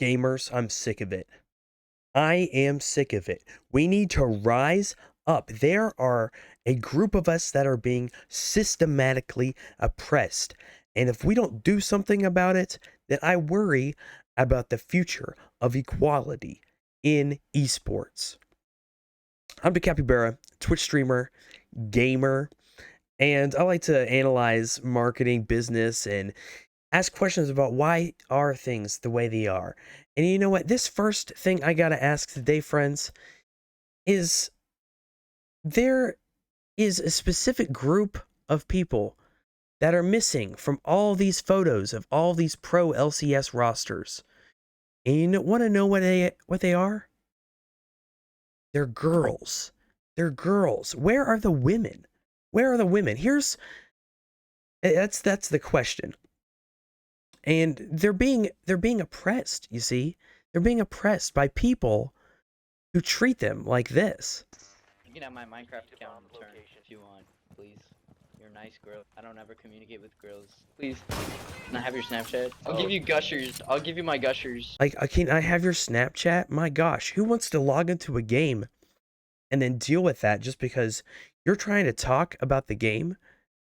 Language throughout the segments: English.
Gamers, I'm sick of it. I am sick of it. We need to rise up. There are a group of us that are being systematically oppressed. And if we don't do something about it, then I worry about the future of equality in esports. I'm DaCapybara, Twitch streamer, gamer, and I like to analyze marketing, business, and ask questions about why are things the way they are. And you know what? This first thing I gotta ask today, friends, is there is a specific group of people that are missing from all these photos of all these pro LCS rosters. And you want to know what they are? They're girls. They're girls. Where are the women? Where are the women? That's the question. And they're being oppressed, you see? They're being oppressed by people who treat them like this. You can have my Minecraft account in return if you want, please. You're a nice girl. I don't ever communicate with girls. Please. Can I have your Snapchat? I'll give you gushers. I'll give you my gushers. Like, can I have your Snapchat? My gosh, who wants to log into a game and then deal with that just because you're trying to talk about the game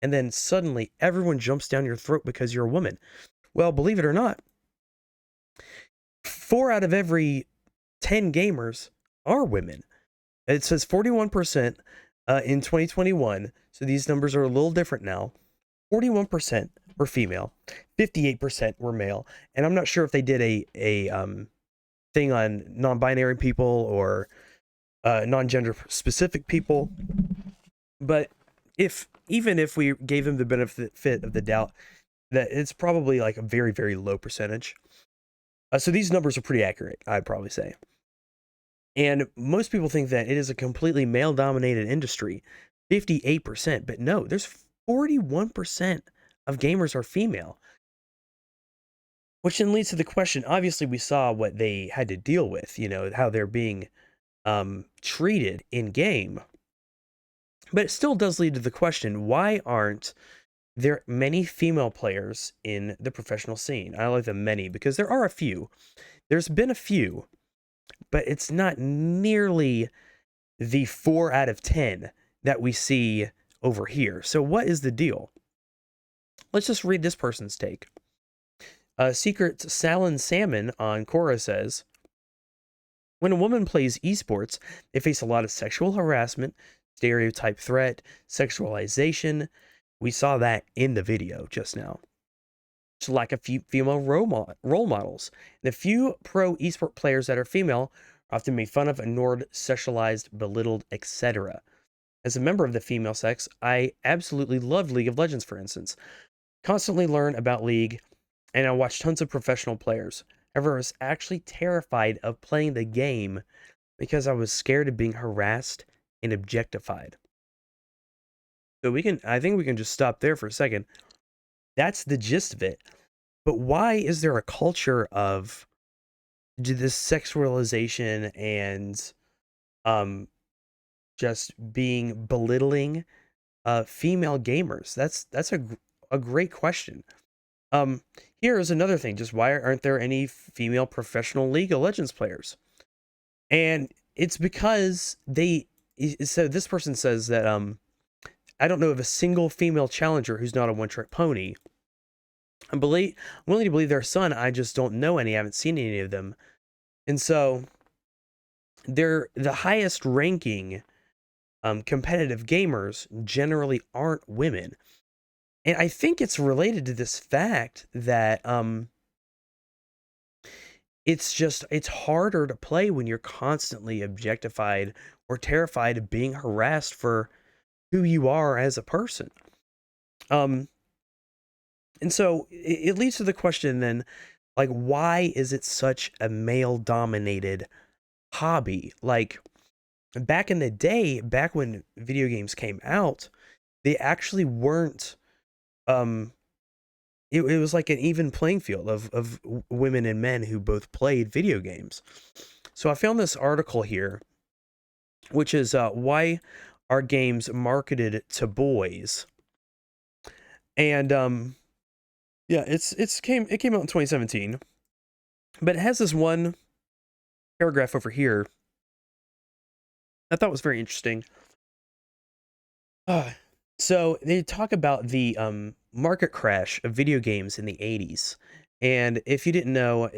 and then suddenly everyone jumps down your throat because you're a woman? Well, believe it or not, 4 out of every 10 gamers are women. It says 41% in 2021, so these numbers are a little different now. 41% were female, 58% were male, and I'm not sure if they did a thing on non-binary people or non-gender specific people, but even if we gave them the benefit of the doubt, that it's probably like a very, very low percentage. So these numbers are pretty accurate, I'd probably say. And most people think that it is a completely male-dominated industry, 58%, but no, there's 41% of gamers are female. Which then leads to the question, obviously we saw what they had to deal with, you know, how they're being treated in-game. But it still does lead to the question, why aren't there many female players in the professional scene? I like the many because there are a few. There's been a few, but it's not nearly the 4 out of 10 that we see over here. So what is the deal? Let's just read this person's take. Secret Salon Salmon on Quora says, when a woman plays esports, they face a lot of sexual harassment, stereotype threat, sexualization. We saw that in the video just now. There's a lack of female role models. The few pro esport players that are female are often made fun of, ignored, sexualized, belittled, etc. As a member of the female sex, I absolutely love League of Legends, for instance. Constantly learn about League, and I watch tons of professional players. However, I was actually terrified of playing the game because I was scared of being harassed and objectified. So I think we can just stop there for a second. That's the gist of it. But why is there a culture of this sexualization and just being belittling female gamers? That's a great question. Here is another thing. Just why aren't there any female professional League of Legends players? And it's because so this person says that I don't know of a single female challenger who's not a one-trick pony. I'm willing to believe their son. I just don't know any. I haven't seen any of them. And so they're the highest ranking competitive gamers generally aren't women. And I think it's related to this fact that it's harder to play when you're constantly objectified or terrified of being harassed for who you are as a person. And so it leads to the question then, like, why is it such a male-dominated hobby? Like, back in the day, back when video games came out, they actually weren't, it was like an even playing field of women and men who both played video games. So I found this article here, which is why are games marketed to boys? And yeah, it came out in 2017. But it has this one paragraph over here I thought was very interesting. So they talk about the market crash of video games in the 80s. And if you didn't know,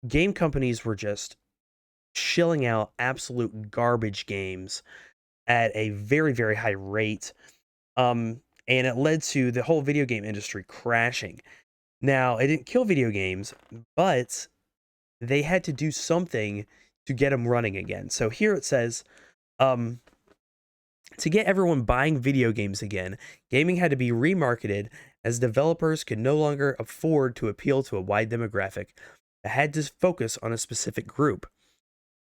game companies were just shilling out absolute garbage games at a very, very high rate. And it led to the whole video game industry crashing. Now, it didn't kill video games, but they had to do something to get them running again. So here it says, to get everyone buying video games again, gaming had to be remarketed as developers could no longer afford to appeal to a wide demographic that had to focus on a specific group.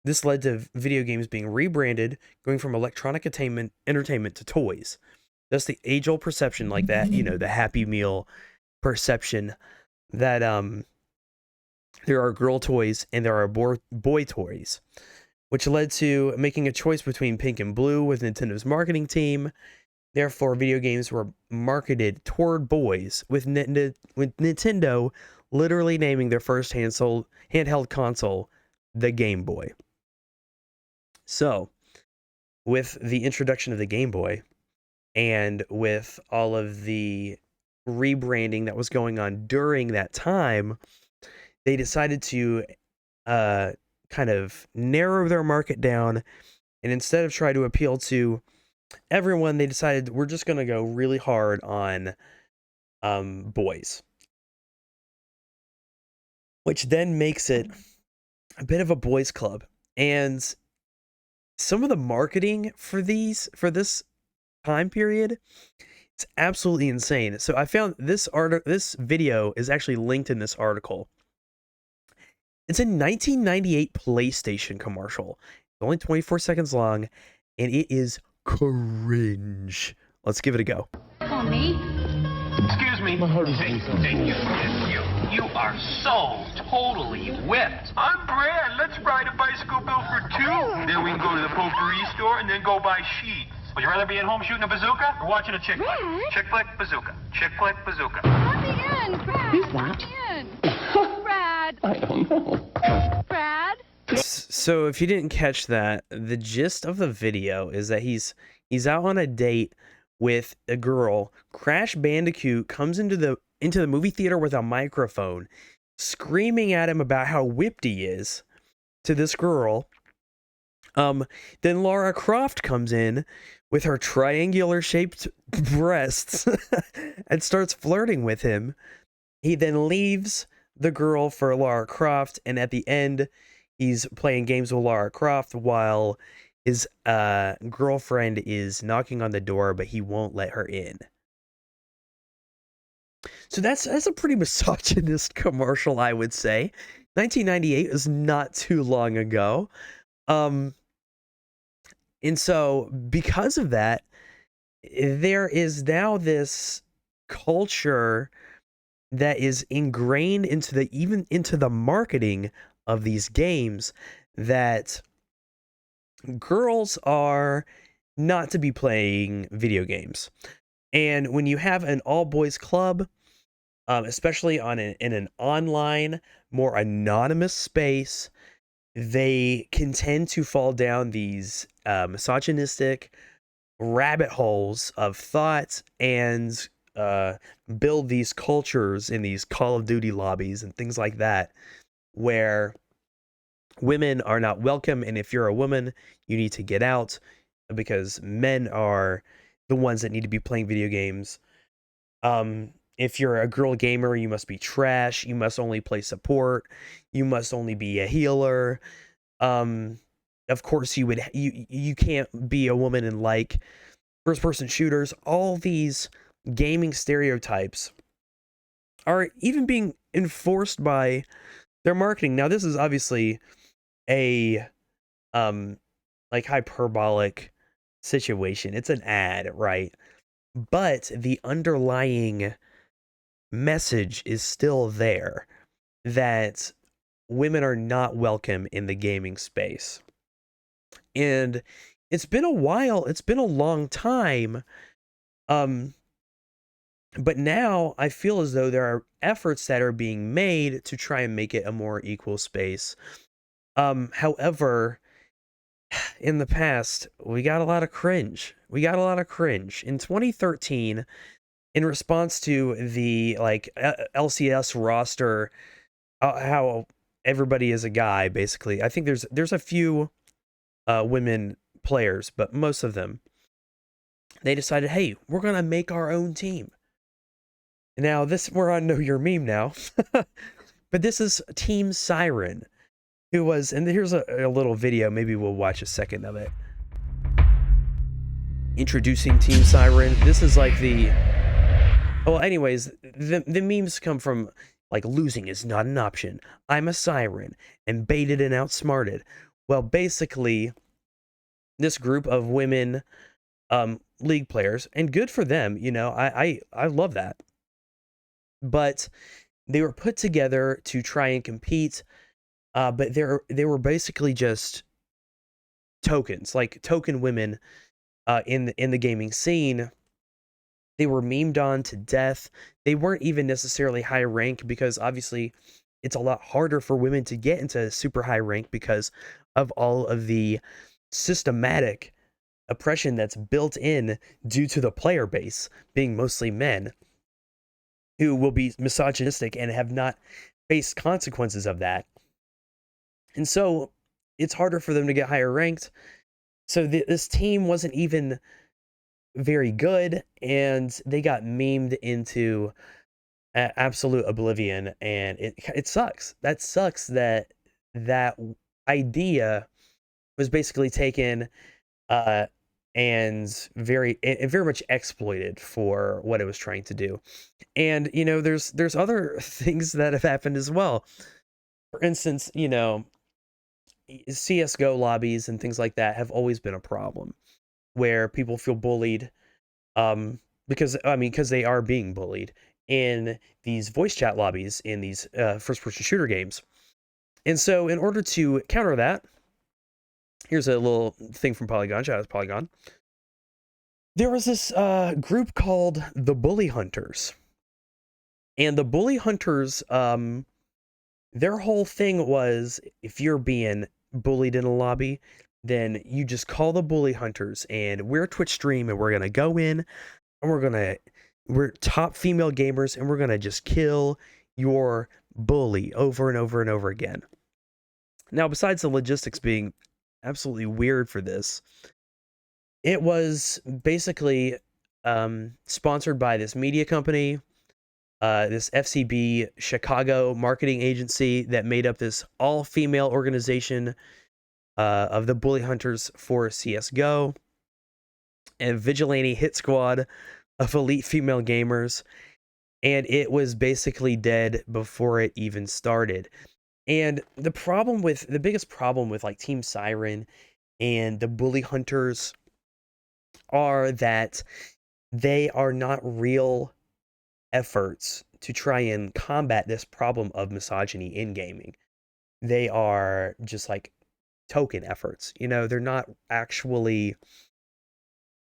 This led to video games being rebranded, going from electronic entertainment to toys. That's the age-old perception like that, the Happy Meal perception that there are girl toys and there are boy toys, which led to making a choice between pink and blue with Nintendo's marketing team. Therefore, video games were marketed toward boys, with Nintendo literally naming their first handheld console the Game Boy. So, with the introduction of the Game Boy, and with all of the rebranding that was going on during that time, they decided to kind of narrow their market down, and instead of try to appeal to everyone, they decided we're just going to go really hard on boys, which then makes it a bit of a boys club. And some of the marketing for this time period, it's absolutely insane. So I found this video is actually linked in this article. It's a 1998 PlayStation commercial. It's only 24 seconds long, and it is cringe. Let's give it a go. On me. Excuse me. My heart is You are so totally whipped. I'm Brad. Let's ride a bicycle bill for two. Then we can go to the potpourri store and then go buy sheets. Would you rather be at home shooting a bazooka or watching a chick flick? Chick flick, bazooka. Chick flick, bazooka. Let me in, Brad. Who's that? Let me in. Brad. I don't know. Brad. So if you didn't catch that, the gist of the video is that he's out on a date with a girl. Crash Bandicoot comes into the movie theater with a microphone, screaming at him about how whipped he is to this girl. Then Lara Croft comes in with her triangular-shaped breasts and starts flirting with him. He then leaves the girl for Lara Croft, and at the end, he's playing games with Lara Croft while his girlfriend is knocking on the door, but he won't let her in. So that's a pretty misogynist commercial, I would say. 1998 is not too long ago. And so because of that, there is now this culture that is ingrained into the marketing of these games that girls are not to be playing video games. And when you have an all-boys club, especially in an online, more anonymous space, they can tend to fall down these misogynistic rabbit holes of thought and build these cultures in these Call of Duty lobbies and things like that, where women are not welcome, and if you're a woman, you need to get out because men are the ones that need to be playing video games. If you're a girl gamer, you must be trash. You must only play support. You must only be a healer. Of course, you can't be a woman and like first-person shooters. All these gaming stereotypes are even being enforced by their marketing. Now, this is obviously a like hyperbolic situation. It's an ad, right? But the underlying message is still there that women are not welcome in the gaming space. And it's been a while, it's been a long time But now I feel as though there are efforts that are being made to try and make it a more equal space. However, in the past, we got a lot of cringe. In 2013, in response to the LCS roster, how everybody is a guy, basically. I think there's a few women players, but most of them, they decided, hey, we're gonna make our own team. Now we're on Know Your Meme now, but this is Team Siren, who was, and here's a little video. Maybe we'll watch a second of it. Introducing Team Siren. This is like well, anyways, the memes come from like losing is not an option. I'm a siren and baited and outsmarted. Well, basically, this group of women league players, and good for them, you know, I love that. But they were put together to try and compete, but they were basically just tokens, like token women in the gaming scene. They were memed on to death. They weren't even necessarily high rank because obviously it's a lot harder for women to get into super high rank because of all of the systematic oppression that's built in due to the player base being mostly men who will be misogynistic and have not faced consequences of that. And so it's harder for them to get higher ranked. So this team wasn't even very good, and they got memed into absolute oblivion, and it sucks. That sucks that idea was basically taken and very much exploited for what it was trying to do. And you know, there's other things that have happened as well. For instance, you know, CS:GO lobbies and things like that have always been a problem where people feel bullied because they are being bullied in these voice chat lobbies in these first-person shooter games. And so in order to counter that, here's a little thing from Polygon. Shout out to Polygon. There was this group called the Bully Hunters. And the Bully Hunters, their whole thing was, if you're being bullied in a lobby, then you just call the Bully Hunters, and we're a Twitch stream, and we're going to go in, and we're top female gamers, and we're going to just kill your bully over and over and over again. Now, besides the logistics being absolutely weird for this, it was basically sponsored by this media company, this FCB Chicago marketing agency that made up this all-female organization of the Bully Hunters for CSGO, and vigilante hit squad of elite female gamers, and it was basically dead before it even started. And the biggest problem with like Team Siren and the Bully Hunters are that they are not real efforts to try and combat this problem of misogyny in gaming. They are just like token efforts. You know, they're not actually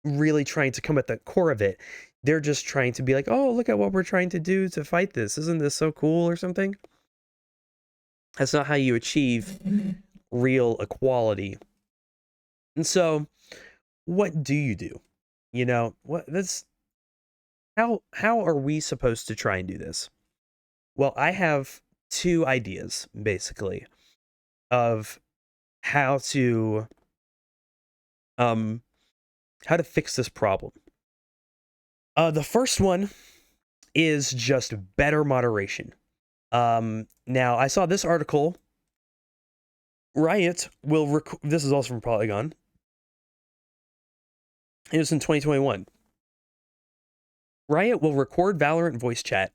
really trying to come at the core of it. They're just trying to be like, oh, look at what we're trying to do to fight this. Isn't this so cool or something? That's not how you achieve real equality. And so, what do you do? You know, how are we supposed to try and do this? Well, I have two ideas, basically, of how to fix this problem. The first one is just better moderation. Now, I saw this article. Riot will this is also from Polygon. It was in 2021. Riot will record Valorant voice chat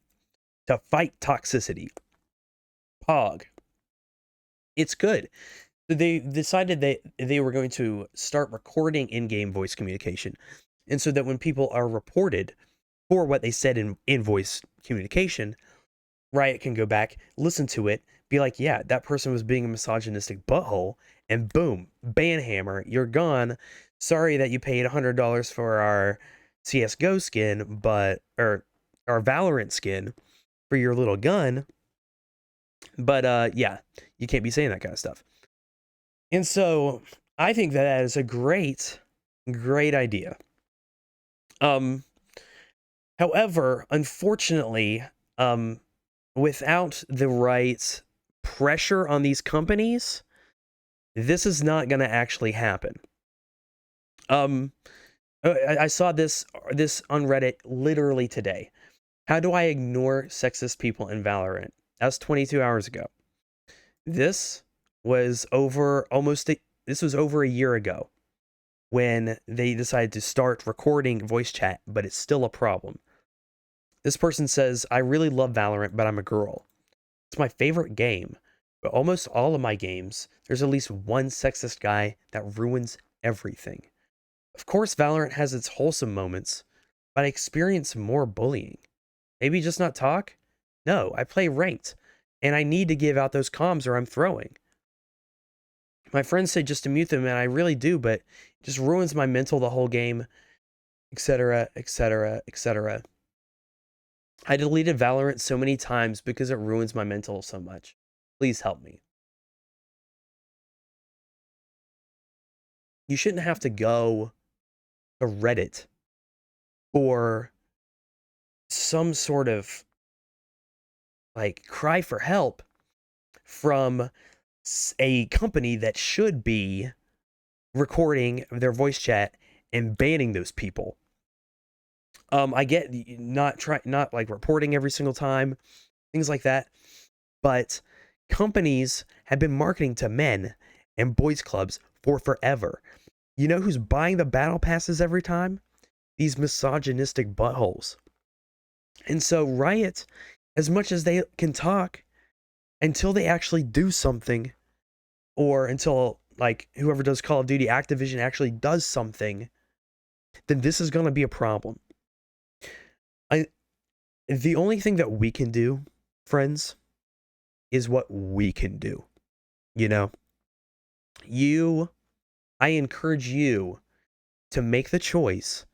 to fight toxicity. Pog. It's good. They decided that they were going to start recording in-game voice communication. And so that when people are reported for what they said in voice communication, Riot can go back, listen to it, be like, yeah, that person was being a misogynistic butthole, and boom, banhammer, you're gone. Sorry that you paid $100 for our CSGO skin, or or Valorant skin for your little gun. But yeah, you can't be saying that kind of stuff. And so I think that is a great idea. However, unfortunately, without the right pressure on these companies, this is not going to actually happen. I saw this on Reddit literally today. How do I ignore sexist people in Valorant? That was 22 hours ago. This was over a year ago when they decided to start recording voice chat, but it's still a problem. This person says, I really love Valorant, but I'm a girl. It's my favorite game, but almost all of my games, there's at least one sexist guy that ruins everything. Of course, Valorant has its wholesome moments, but I experience more bullying. Maybe just not talk? No, I play ranked, and I need to give out those comms or I'm throwing. My friends say just to mute them, and I really do, but it just ruins my mental the whole game, etc., etc., etc. I deleted Valorant so many times because it ruins my mental so much. Please help me. You shouldn't have to go to Reddit or some sort of like cry for help from a company that should be recording their voice chat and banning those people. I get not like reporting every single time, things like that, but companies have been marketing to men and boys clubs for forever. You know who's buying the battle passes every time? These misogynistic buttholes. And so Riot, as much as they can talk, until they actually do something, or until like whoever does Call of Duty, Activision actually does something, then this is going to be a problem. The only thing that we can do, friends, is what we can do. You know, I encourage you to make the choice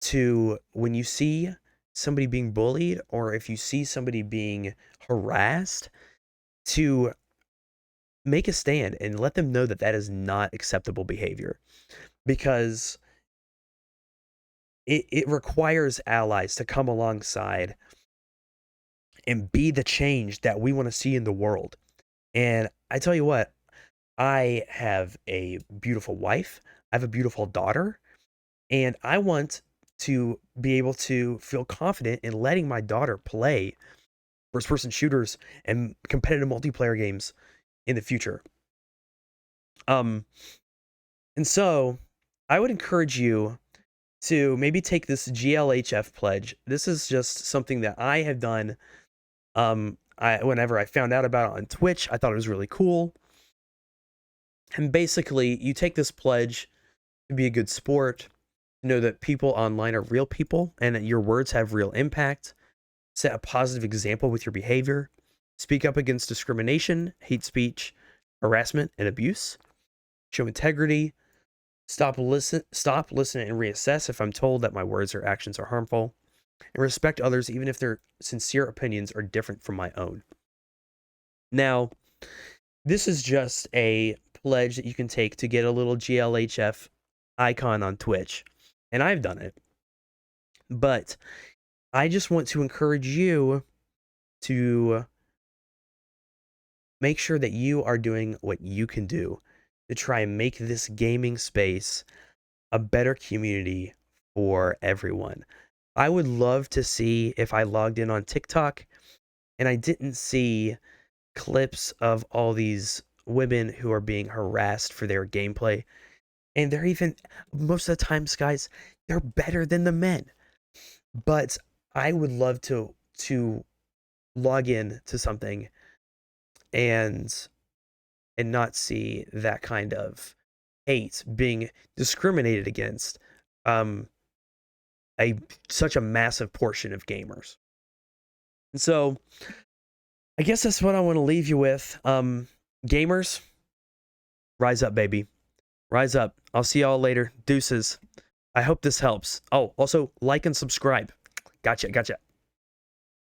to, when you see somebody being bullied, or if you see somebody being harassed, to make a stand and let them know that that is not acceptable behavior, because it requires allies to come alongside and be the change that we want to see in the world. And I tell you what, I have a beautiful wife, I have a beautiful daughter, and I want to be able to feel confident in letting my daughter play first-person shooters and competitive multiplayer games in the future. And so I would encourage you to maybe take this GLHF pledge. This is just something that I have done. Whenever I found out about it on Twitch, I thought it was really cool. And basically, you take this pledge to be a good sport, to know that people online are real people and that your words have real impact. Set a positive example with your behavior. Speak up against discrimination, hate speech, harassment, and abuse. Show integrity. Stop, listen, and reassess if I'm told that my words or actions are harmful. And respect others even if their sincere opinions are different from my own. Now, this is just a pledge that you can take to get a little GLHF icon on Twitch. And I've done it. But I just want to encourage you to make sure that you are doing what you can do to try and make this gaming space a better community for everyone. I would love to see if I logged in on TikTok and I didn't see clips of all these women who are being harassed for their gameplay. And they're even, most of the times, guys, they're better than the men. But I would love to log in to something and not see that kind of hate being discriminated against such a massive portion of gamers. And so I guess that's what I want to leave you with. Gamers, rise up, baby. Rise up. I'll see y'all later. Deuces. I hope this helps. Oh, also like and subscribe. Gotcha.